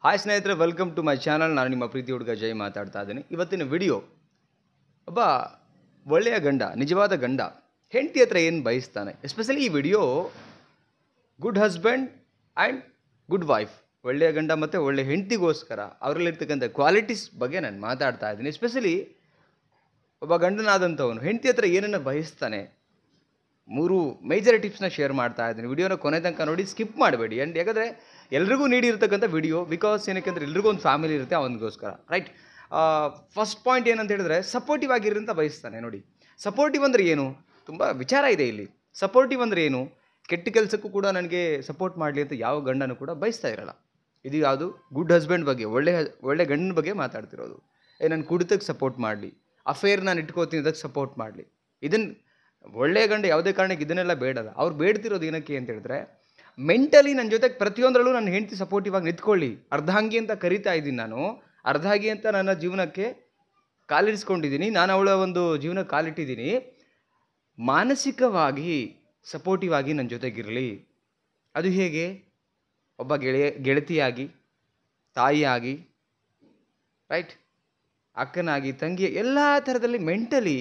Hi ಸ್ನೇಹಿತರೆ, welcome to my channel. ನಾನು ನಿಮ್ಮ ಪ್ರೀತಿ ಹುಡುಗ ಜೈ ಮಾತಾಡ್ತಾ ಇದ್ದೀನಿ. ಇವತ್ತಿನ ವಿಡಿಯೋ ಒಬ್ಬ ಒಳ್ಳೆಯ ಗಂಡ, ನಿಜವಾದ ಗಂಡ ಹೆಂಡತಿ ಹತ್ರ ಏನು ಬಯಸ್ತಾನೆ. ಎಸ್ಪೆಷಲಿ ಈ video good husband and good wife, ಒಳ್ಳೆಯ ಗಂಡ ಮತ್ತು ಒಳ್ಳೆಯ ಹೆಂಡತಿಗೋಸ್ಕರ ಅವರಲ್ಲಿರ್ತಕ್ಕಂಥ ಕ್ವಾಲಿಟೀಸ್ ಬಗ್ಗೆ ನಾನು ಮಾತಾಡ್ತಾ ಇದ್ದೀನಿ. ಎಸ್ಪೆಷಲಿ ಒಬ್ಬ ಗಂಡನಾದಂಥವನು ಹೆಂಡತಿ ಹತ್ರ ಏನನ್ನು ಬಯಸ್ತಾನೆ, 3 ಮೇಜರ್ ಟಿಪ್ಸ್ನ ಶೇರ್ ಮಾಡ್ತಾ ಇದ್ದೀನಿ. ವಿಡಿಯೋನ ಕೊನೆ ತನಕ ನೋಡಿ, ಸ್ಕಿಪ್ ಮಾಡಬೇಡಿ. ಆ್ಯಂಡ್ ಯಾಕಂದರೆ ಎಲ್ರಿಗೂ ನೀಡಿರ್ತಕ್ಕಂಥ ವಿಡಿಯೋ, ಬಿಕಾಸ್ ಏನಕ್ಕೆ ಎಲ್ರಿಗೂ ಒಂದು ಫ್ಯಾಮಿಲಿ ಇರುತ್ತೆ, ಅವನಿಗೋಸ್ಕರ. ರೈಟ್. ಫಸ್ಟ್ ಪಾಯಿಂಟ್ ಏನಂತ ಹೇಳಿದ್ರೆ, ಸಪೋರ್ಟಿವ್ ಆಗಿರಿ ಅಂತ ಬಯಸ್ತಾನೆ. ನೋಡಿ, ಸಪೋರ್ಟಿವ್ ಅಂದರೆ ಏನು, ತುಂಬ ವಿಚಾರ ಇದೆ ಇಲ್ಲಿ. ಸಪೋರ್ಟಿವ್ ಅಂದರೆ ಏನು, ಕೆಟ್ಟ ಕೆಲಸಕ್ಕೂ ಕೂಡ ನನಗೆ ಸಪೋರ್ಟ್ ಮಾಡಲಿ ಅಂತ ಯಾವ ಗಂಡನೂ ಕೂಡ ಬಯಸ್ತಾ ಇರಲ್ಲ. ಇದು ಯಾವುದು ಗುಡ್ ಹಸ್ಬೆಂಡ್ ಬಗ್ಗೆ, ಒಳ್ಳೆ ಗಂಡನ ಬಗ್ಗೆ ಮಾತಾಡ್ತಿರೋದು. ನನ್ನ ಕುಡಿತಕ್ಕೆ ಸಪೋರ್ಟ್ ಮಾಡಲಿ, ಅಫೇರ್ ನಾನು ಇಟ್ಕೋತೀನಿ ಅದಕ್ಕೆ ಸಪೋರ್ಟ್ ಮಾಡಲಿ. ಇದನ್ನು ಒಳ್ಳೆಯ ಗಂಡ ಯಾವುದೇ ಕಾರಣಕ್ಕೆ ಇದನ್ನೆಲ್ಲ ಬೇಡಲ್ಲ. ಅವ್ರು ಬೇಡ್ತಿರೋದು ಏನಕ್ಕೆ ಅಂತ ಹೇಳಿದ್ರೆ, ಮೆಂಟಲಿ ನನ್ನ ಜೊತೆಗೆ ಪ್ರತಿಯೊಂದರಲ್ಲೂ ನನ್ನ ಹೆಂಡತಿ ಸಪೋರ್ಟಿವ್ ಆಗಿ ನಿಂತ್ಕೊಳ್ಳಿ. ಅರ್ಧಾಂಗಿ ಅಂತ ಕರಿತಾ ಇದ್ದೀನಿ ನಾನು, ಅರ್ಧಾಂಗಿ ಅಂತ ನನ್ನ ಜೀವನಕ್ಕೆ ಕಾಲಿರಿಸ್ಕೊಂಡಿದ್ದೀನಿ, ನಾನು ಅವಳ ಒಂದು ಜೀವನಕ್ಕೆ ಕಾಲಿಟ್ಟಿದ್ದೀನಿ. ಮಾನಸಿಕವಾಗಿ ಸಪೋರ್ಟಿವ್ ಆಗಿ ನನ್ನ ಜೊತೆಗಿರಲಿ. ಅದು ಹೇಗೆ? ಒಬ್ಬ ಗೆಳತಿಯಾಗಿ, ತಾಯಿಯಾಗಿ, ರೈಟ್, ಅಕ್ಕನಾಗಿ, ತಂಗಿ, ಎಲ್ಲ ಥರದಲ್ಲಿ ಮೆಂಟಲಿ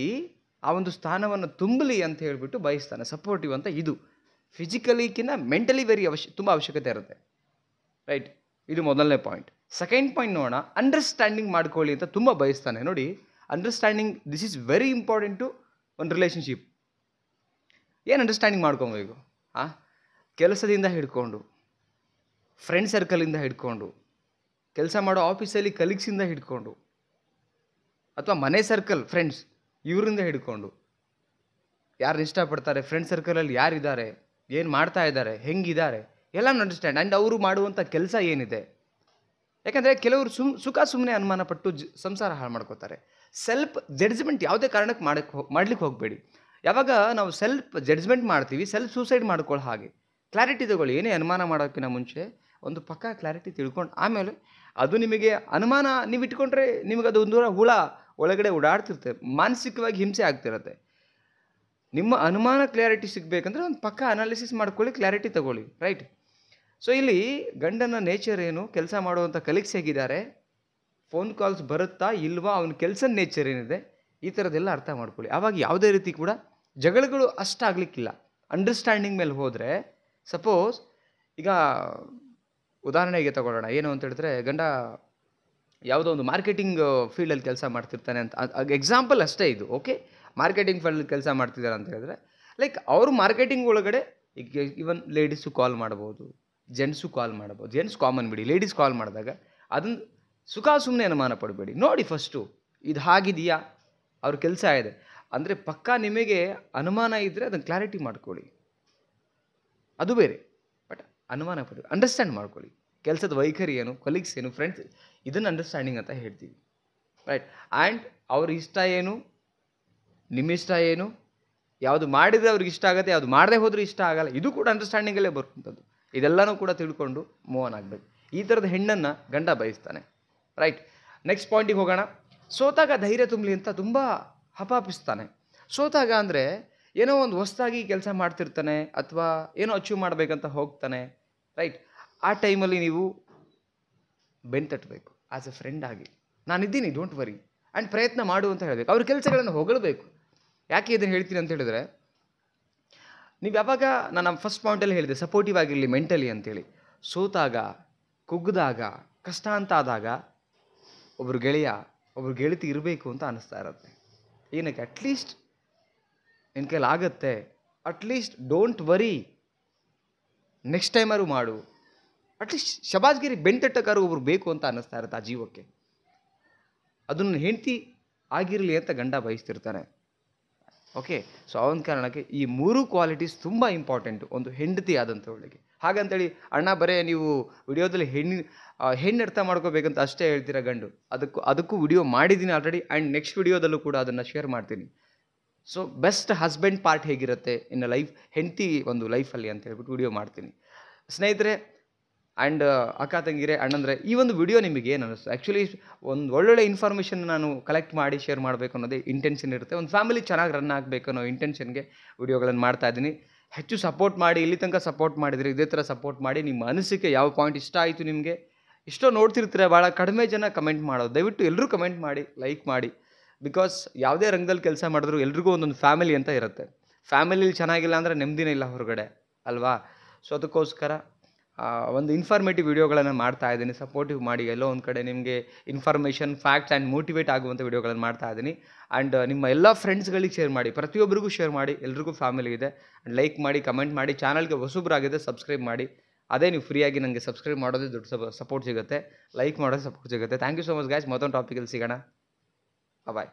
ಆ ಒಂದು ಸ್ಥಾನವನ್ನು ತುಂಬಲಿ ಅಂತ ಹೇಳಿಬಿಟ್ಟು ಬಯಸ್ತಾನೆ. ಸಪೋರ್ಟಿವ್ ಅಂತ ಇದು ಫಿಸಿಕಲಿಗಿಂತ ಮೆಂಟಲಿ ತುಂಬ ಅವಶ್ಯಕತೆ ಇರುತ್ತೆ. ರೈಟ್, ಇದು ಮೊದಲನೇ ಪಾಯಿಂಟ್. ಸೆಕೆಂಡ್ ಪಾಯಿಂಟ್ ನೋಡೋಣ, ಅಂಡರ್ಸ್ಟ್ಯಾಂಡಿಂಗ್ ಮಾಡ್ಕೊಳ್ಳಿ ಅಂತ ತುಂಬ ಬಯಸ್ತಾನೆ. ನೋಡಿ, understanding, this is very important to ಒಂದು ರಿಲೇಷನ್ಶಿಪ್. ಏನು ಅಂಡರ್ಸ್ಟ್ಯಾಂಡಿಂಗ್ ಮಾಡ್ಕೊಬೇಕು? ಕೆಲಸದಿಂದ ಹಿಡ್ಕೊಂಡು, ಫ್ರೆಂಡ್ ಸರ್ಕಲಿಂದ ಹಿಡ್ಕೊಂಡು, ಕೆಲಸ ಮಾಡೋ ಆಫೀಸಲ್ಲಿ ಕಲೀಗ್ಸಿಂದ ಹಿಡ್ಕೊಂಡು, ಅಥವಾ ಮನೆ ಸರ್ಕಲ್ ಫ್ರೆಂಡ್ಸ್ ಇವರಿಂದ ಹಿಡ್ಕೊಂಡು, ಯಾರು ಇಷ್ಟಪಡ್ತಾರೆ, ಫ್ರೆಂಡ್ ಸರ್ಕಲಲ್ಲಿ ಯಾರಿದ್ದಾರೆ, ಏನು ಮಾಡ್ತಾ ಇದ್ದಾರೆ, ಹೆಂಗಿದ್ದಾರೆ, ಎಲ್ಲನೂ ಅಂಡರ್ಸ್ಟ್ಯಾಂಡ್. ಆ್ಯಂಡ್ ಅವರು ಮಾಡುವಂಥ ಕೆಲಸ ಏನಿದೆ. ಯಾಕಂದರೆ ಕೆಲವರು ಸುಮ್ಮನೆ ಅನುಮಾನ ಪಟ್ಟು ಸಂಸಾರ ಹಾಳು ಮಾಡ್ಕೋತಾರೆ. ಸೆಲ್ಫ್ ಜಡ್ಜ್ಮೆಂಟ್ ಯಾವುದೇ ಕಾರಣಕ್ಕೆ ಮಾಡ್ಲಿಕ್ಕೆ ಹೋಗಬೇಡಿ. ಯಾವಾಗ ನಾವು ಸೆಲ್ಫ್ ಜಡ್ಜ್ಮೆಂಟ್ ಮಾಡ್ತೀವಿ, ಸೆಲ್ಫ್ ಸೂಸೈಡ್ ಮಾಡ್ಕೊಳ್ಳೋ ಹಾಗೆ. ಕ್ಲಾರಿಟಿ ತಗೊಳ್ಳಿ. ಏನೇ ಅನುಮಾನ ಮಾಡೋಕ್ಕಿಂತ ಮುಂಚೆ ಒಂದು ಪಕ್ಕಾ ಕ್ಲಾರಿಟಿ ತಿಳ್ಕೊಂಡು ಆಮೇಲೆ ಅದು ನಿಮಗೆ ಅನುಮಾನ ನೀವು ಇಟ್ಕೊಂಡ್ರೆ ನಿಮಗೆ ಅದು ಒಂದು ಹುಳ ಒಳಗಡೆ ಓಡಾಡ್ತಿರುತ್ತೆ, ಮಾನಸಿಕವಾಗಿ ಹಿಂಸೆ ಆಗ್ತಿರುತ್ತೆ. ನಿಮ್ಮ ಅನುಮಾನ ಕ್ಲಾರಿಟಿ ಸಿಗಬೇಕಂದ್ರೆ ಒಂದು ಪಕ್ಕ ಅನಾಲಿಸಿಸ್ ಮಾಡ್ಕೊಳ್ಳಿ, ಕ್ಲಾರಿಟಿ ತಗೊಳ್ಳಿ. ರೈಟ್. ಸೊ ಇಲ್ಲಿ ಗಂಡನ ನೇಚರ್ ಏನು, ಕೆಲಸ ಮಾಡುವಂಥ ಕಲೀಗ್ಸ್ ಹೇಗಿದ್ದಾರೆ, ಫೋನ್ ಕಾಲ್ಸ್ ಬರುತ್ತಾ ಇಲ್ವಾ, ಅವನ ಕೆಲಸದ ನೇಚರ್ ಏನಿದೆ, ಈ ಥರದ್ದೆಲ್ಲ ಅರ್ಥ ಮಾಡ್ಕೊಳ್ಳಿ. ಆವಾಗ ಯಾವುದೇ ರೀತಿ ಕೂಡ ಜಗಳಗಳು ಅಷ್ಟಾಗಲಿಕ್ಕಿಲ್ಲ. ಅಂಡರ್ಸ್ಟ್ಯಾಂಡಿಂಗ್ ಮೇಲೆ ಹೋದರೆ, ಸಪೋಸ್ ಈಗ ಉದಾಹರಣೆಗೆ ತಗೊಳ್ಳೋಣ. ಏನು ಅಂತ ಹೇಳಿದ್ರೆ, ಗಂಡ ಯಾವುದೋ ಒಂದು ಮಾರ್ಕೆಟಿಂಗ್ ಫೀಲ್ಡಲ್ಲಿ ಕೆಲಸ ಮಾಡ್ತಿರ್ತಾನೆ ಅಂತ, ಎಕ್ಸಾಂಪಲ್ ಅಷ್ಟೇ ಇದು. ಓಕೆ, ಮಾರ್ಕೆಟಿಂಗ್ ಫೀಲ್ಡಲ್ಲಿ ಕೆಲಸ ಮಾಡ್ತಿದ್ದಾರೆ ಅಂತ ಹೇಳಿದ್ರೆ, ಲೈಕ್ ಅವರು ಮಾರ್ಕೆಟಿಂಗ್ ಒಳಗಡೆ ಈಗ ಇವನ್ ಲೇಡೀಸು ಕಾಲ್ ಮಾಡ್ಬೋದು, ಜೆಂಟ್ಸು ಕಾಲ್ ಮಾಡ್ಬೋದು. ಜೆಂಟ್ಸ್ ಕಾಮನ್ ಬಿಡಿ, ಲೇಡೀಸ್ ಕಾಲ್ ಮಾಡಿದಾಗ ಅದನ್ನು ಸುಮ್ಮನೆ ಅನುಮಾನ ಪಡಬೇಡಿ. ನೋಡಿ ಫಸ್ಟು ಇದು ಆಗಿದೆಯಾ, ಅವ್ರ ಕೆಲಸ ಇದೆ ಅಂದರೆ ಪಕ್ಕಾ ನಿಮಗೆ ಅನುಮಾನ ಇದ್ದರೆ ಅದನ್ನು ಕ್ಲಾರಿಟಿ ಮಾಡ್ಕೊಳ್ಳಿ, ಅದು ಬೇರೆ. ಬಟ್ ಅನುಮಾನ ಪಡಿ, ಅಂಡರ್ಸ್ಟ್ಯಾಂಡ್ ಮಾಡ್ಕೊಳ್ಳಿ. ಕೆಲಸದ ವೈಖರಿ ಏನು, ಕಲೀಗ್ಸ್ ಏನು, ಫ್ರೆಂಡ್ಸ್, ಇದನ್ನು ಅಂಡರ್ಸ್ಟ್ಯಾಂಡಿಂಗ್ ಅಂತ ಹೇಳ್ತೀವಿ. ರೈಟ್. ಆ್ಯಂಡ್ ಅವ್ರ ಇಷ್ಟ ಏನು, ನಿಮ್ಮ ಇಷ್ಟ ಏನು, ಯಾವುದು ಮಾಡಿದರೆ ಅವ್ರಿಗೆ ಇಷ್ಟ ಆಗುತ್ತೆ, ಯಾವುದು ಮಾಡದೆ ಹೋದರೂ ಇಷ್ಟ ಆಗಲ್ಲ, ಇದು ಕೂಡ ಅಂಡರ್ಸ್ಟ್ಯಾಂಡಿಂಗಲ್ಲೇ ಬರುವಂಥದ್ದು. ಇದೆಲ್ಲನೂ ಕೂಡ ತಿಳ್ಕೊಂಡು ಮೂವ್ ಆನ್ ಆಗಬೇಕು. ಈ ಥರದ ಹೆಣ್ಣನ್ನು ಗಂಡ ಬಯಸ್ತಾನೆ. ರೈಟ್. ನೆಕ್ಸ್ಟ್ ಪಾಯಿಂಟಿಗೆ ಹೋಗೋಣ. ಸೋತಾಗ ಧೈರ್ಯ ತುಂಬಲಿ ಅಂತ ತುಂಬ ಹಪಾಪಿಸ್ತಾನೆ. ಸೋತಾಗ ಅಂದರೆ ಏನೋ ಒಂದು ಹೊಸದಾಗಿ ಕೆಲಸ ಮಾಡ್ತಿರ್ತಾನೆ, ಅಥವಾ ಏನೋ ಅಚೀವ್ ಮಾಡಬೇಕಂತ ಹೋಗ್ತಾನೆ. ರೈಟ್. ಆ ಟೈಮಲ್ಲಿ ನೀವು ಬೆಂತಟ್ಟಬೇಕು. ಆ್ಯಸ್ ಎ ಫ್ರೆಂಡ್ ಆಗಿ, ನಾನಿದ್ದೀನಿ, ಡೋಂಟ್ ವರಿ, ಆ್ಯಂಡ್ ಪ್ರಯತ್ನ ಮಾಡು ಅಂತ ಹೇಳಬೇಕು. ಅವ್ರ ಕೆಲಸಗಳನ್ನು ಹೊಗಳಬೇಕು. ಯಾಕೆ ಇದನ್ನು ಹೇಳ್ತೀನಿ ಅಂತ ಹೇಳಿದ್ರೆ, ನೀವು ಯಾವಾಗ ನಾನು ಫಸ್ಟ್ ಪಾಯಿಂಟಲ್ಲಿ ಹೇಳಿದೆ ಸಪೋರ್ಟಿವ್ ಆಗಿರಲಿ ಮೆಂಟಲಿ ಅಂತೇಳಿ, ಸೋತಾಗ, ಕುಗ್ಗಿದಾಗ, ಕಷ್ಟ ಅಂತ ಆದಾಗ ಒಬ್ಬರು ಗೆಳೆಯ, ಒಬ್ಬರು ಗೆಳತಿ ಇರಬೇಕು ಅಂತ ಅನ್ನಿಸ್ತಾ ಇರುತ್ತೆ. ಏನಕ್ಕೆ? ಅಟ್ಲೀಸ್ಟ್ ನಿನ್ನ ಕೈಲಿ ಆಗುತ್ತೆ, at least don't worry, next timer ಮಾಡು, ಅಟ್ಲೀಸ್ಟ್ ಶಬಾಜ್ಗಿರಿ ಬೆಂತಟ್ಟಕ್ಕಾರು ಒಬ್ರು ಬೇಕು ಅಂತ ಅನ್ನಿಸ್ತಾ ಇರುತ್ತೆ ಆ ಜೀವಕ್ಕೆ. ಅದನ್ನು ಹೆಂಡತಿ ಆಗಿರಲಿ ಅಂತ ಗಂಡ ಬಯಸ್ತಿರ್ತಾನೆ. ಓಕೆ. ಸೊ ಅವನ ಕಾರಣಕ್ಕೆ ಈ 3 ಕ್ವಾಲಿಟೀಸ್ ತುಂಬ ಇಂಪಾರ್ಟೆಂಟು ಒಂದು ಹೆಂಡತಿ ಆದಂಥವಳಿಗೆ. ಹಾಗಂತೇಳಿ ಅಣ್ಣ ಬರೇ ನೀವು ವಿಡಿಯೋದಲ್ಲಿ ಹೆಣ್ಣು ಅರ್ಥ ಮಾಡ್ಕೋಬೇಕಂತ ಅಷ್ಟೇ ಹೇಳ್ತೀರಾ ಗಂಡು. ಅದಕ್ಕೂ ವಿಡಿಯೋ ಮಾಡಿದ್ದೀನಿ ಆಲ್ರೆಡಿ, ಆ್ಯಂಡ್ ನೆಕ್ಸ್ಟ್ ವಿಡಿಯೋದಲ್ಲೂ ಕೂಡ ಅದನ್ನು ಶೇರ್ ಮಾಡ್ತೀನಿ. ಸೊ ಬೆಸ್ಟ್ ಹಸ್ಬೆಂಡ್ ಪಾರ್ಟ್ ಹೇಗಿರುತ್ತೆ ಇನ್ನು ಲೈಫ್, ಹೆಂಡತಿ ಒಂದು ಲೈಫಲ್ಲಿ ಅಂತ ಹೇಳ್ಬಿಟ್ಟು ವಿಡಿಯೋ ಮಾಡ್ತೀನಿ ಸ್ನೇಹಿತರೆ. ಆ್ಯಂಡ್ ಅಕ್ಕ ತಂಗಿರೆ, ಅಣ್ಣಂದರೆ, ಈ ಒಂದು ವಿಡಿಯೋ ನಿಮಗೆ ಏನು ಅನ್ನಿಸ್ತು? ಆ್ಯಕ್ಚುಲಿ ಒಂದು ಒಳ್ಳೊಳ್ಳೆ ಇನ್ಫಾರ್ಮೇಷನ್ ನಾನು ಕಲೆಕ್ಟ್ ಮಾಡಿ ಶೇರ್ ಮಾಡಬೇಕು ಅನ್ನೋದೇ ಇಂಟೆನ್ಷನ್ ಇರುತ್ತೆ. ಒಂದು ಫ್ಯಾಮಿಲಿ ಚೆನ್ನಾಗಿ ರನ್ ಆಗಬೇಕು ಅನ್ನೋ ಇಂಟೆನ್ಷನ್ಗೆ ವಿಡಿಯೋಗಳನ್ನು ಮಾಡ್ತಾಯಿದ್ದೀನಿ. ಹೆಚ್ಚು ಸಪೋರ್ಟ್ ಮಾಡಿ, ಇಲ್ಲಿ ತನಕ ಸಪೋರ್ಟ್ ಮಾಡಿದರೆ ಇದೇ ಥರ ಸಪೋರ್ಟ್ ಮಾಡಿ. ನಿಮ್ಮ ಅನಿಸಿಕೆ ಯಾವ ಪಾಯಿಂಟ್ ಇಷ್ಟ ಆಯಿತು ನಿಮಗೆ, ಇಷ್ಟೋ ನೋಡ್ತಿರ್ತೀರ, ಭಾಳ ಕಡಿಮೆ ಜನ ಕಮೆಂಟ್ ಮಾಡೋದು. ದಯವಿಟ್ಟು ಎಲ್ಲರೂ ಕಮೆಂಟ್ ಮಾಡಿ, ಲೈಕ್ ಮಾಡಿ. ಬಿಕಾಸ್ ಯಾವುದೇ ರಂಗದಲ್ಲಿ ಕೆಲಸ ಮಾಡಿದ್ರು ಎಲ್ರಿಗೂ ಒಂದೊಂದು ಫ್ಯಾಮಿಲಿ ಅಂತ ಇರುತ್ತೆ. ಫ್ಯಾಮಿಲಿಲಿ ಚೆನ್ನಾಗಿಲ್ಲ ಅಂದರೆ ನೆಮ್ಮದಿನೇ ಇಲ್ಲ ಹೊರಗಡೆ ಅಲ್ವಾ? ಸೊ ಅದಕ್ಕೋಸ್ಕರ ಒಂದು ಇನ್ಫಾರ್ಮೇಟಿವ್ ವೀಡಿಯೋಗಳನ್ನು ಮಾಡ್ತಾ ಇದ್ದೀನಿ. ಸಪೋರ್ಟಿವ್ ಮಾಡಿ, ಎಲ್ಲೋ ಒಂದು ಕಡೆ ನಿಮಗೆ ಇನ್ಫಾರ್ಮೇಷನ್, ಫ್ಯಾಕ್ಟ್ಸ್ ಆ್ಯಂಡ್ ಮೋಟಿವೇಟ್ ಆಗುವಂಥ ವೀಡಿಯೋಗಳನ್ನು ಮಾಡ್ತಾ ಇದ್ದೀನಿ. ಆ್ಯಂಡ್ ನಿಮ್ಮ ಎಲ್ಲ ಫ್ರೆಂಡ್ಸ್ಗಳಿಗೆ ಶೇರ್ ಮಾಡಿ, ಪ್ರತಿಯೊಬ್ಬರಿಗೂ ಶೇರ್ ಮಾಡಿ. ಎಲ್ರಿಗೂ ಫ್ಯಾಮಿಲಿ ಇದೆ. ಆ್ಯಂಡ್ ಲೈಕ್ ಮಾಡಿ, ಕಮೆಂಟ್ ಮಾಡಿ. ಚಾನಲ್ಗೆ ಹೊಸಬ್ರಾಗಿದೆ ಸಬ್ಸ್ಕ್ರೈಬ್ ಮಾಡಿ. ಅದೇ ನೀವು ಫ್ರೀಯಾಗಿ ನನಗೆ ಸಬ್ಸ್ಕ್ರೈಬ್ ಮಾಡೋದೇ ದೊಡ್ಡ ಸಪೋರ್ಟ್ ಸಿಗುತ್ತೆ, ಲೈಕ್ ಮಾಡೋದೇ ಸಪೋರ್ಟ್ ಸಿಗುತ್ತೆ. Thank you so much guys. ಮತ್ತೊಂದು ಟಾಪಿಕಲ್ಲಿ ಸಿಗೋಣ. ಬಾಯ್.